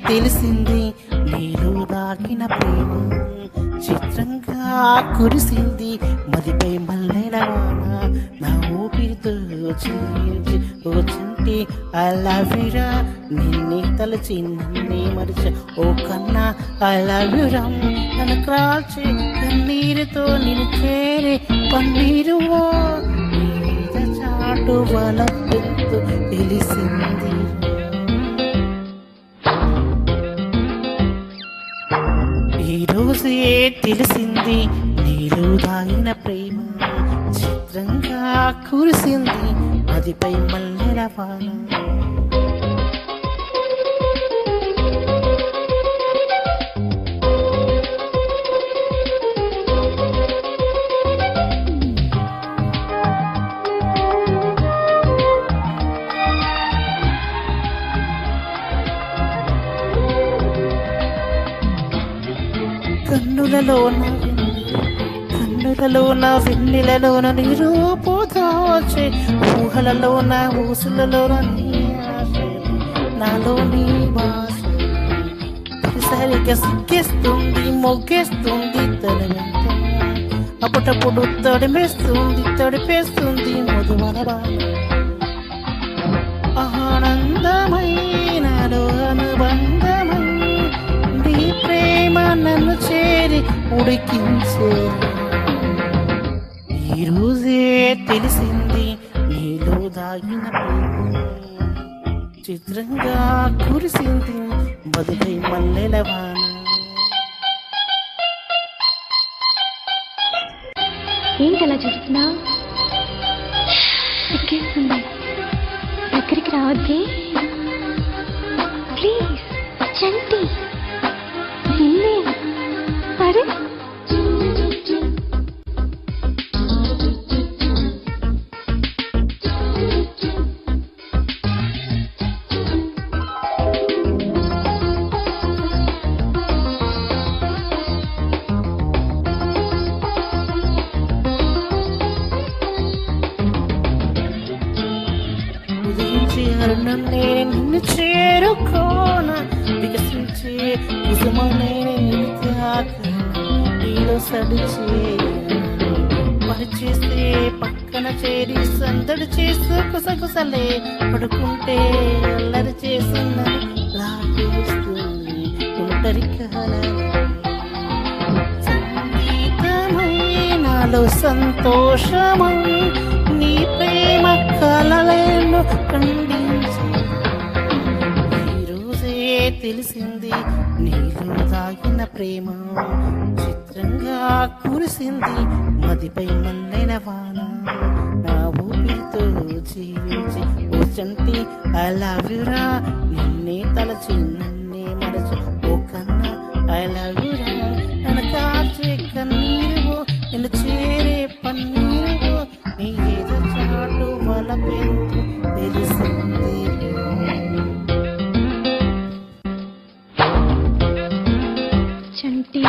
తెలిసింది నీలో దాగిన ప్రేమ చిత్రంగా కురిసింది మదిపై మల్లెల వాన నా ఊపిరితో వచ్చింటి ఐ లవ్ యురా నిన్నే తలచి నన్నే మరిచ ఓ కన్నా ఐ లవ్ యురా నన్ను క్రాల్చి కన్నీరుతో నిన్ను చేరే పన్నీరు చాటు వలపెత్తు తెలిసింది ఈరోజే తెలిసింది నీలో దాగిన ప్రేమ చిత్రంగా కురిసింది అదిపై మల్లెల వాన కన్నులలోన వెన్నెలలోన నీరు పోతాచే ఊహలలోన ఊసులలోన నీ ఆశ నాలో నీ భాష సరిగ్గా సిగ్గేస్తుంది మొగ్గేస్తుంది తనవంత అప్పుడప్పుడు తడిపేస్తుంది మధువన ఆనందమైనలో అనుబంధమై నీ ప్రేమ నన్ను చేరి ఉడికించే ఈరోజే తెలిసింది నీలో దాగిన ప్రేమ చిత్రంగా కురిసింది బదులై మల్లెల వాన ఏంటలా చూస్తున్నా సిగ్గేస్తుంది దగ్గరికి రావద్దే ప్లీజ్ చంటి నిన్నే అరే నిన్ను చేరుకోన వికసించే కుసుమనే నీలో సడిచే పరిచేస్తే పక్కన చేరి సందడి చేస్తూ కుసకుసలే పడుకుంటే అల్లరి చేస్తుందని లాగేస్తుంది ఒంటరి సంగీతమై నాలో సంతోషమై నీ ప్రేమ కలలను ఖండించి ఈరోజే తెలిసింది నీలో దాగిన ప్రేమ చిత్రంగా కురిసింది మదిపై మల్లెల వాన నా ఊపిరితో జీవించి ఓ చంటి ఐ లవ్ యురా నిన్నే తలచి నన్నే మరచి ఓ కన్నా ఐ లవ్ యురా నన్ను కాచే కన్నీరు నిన్ను చేరే పన్నీరు నీ ఏదో చాటు వలపెత్తు తెలిసింది చంటి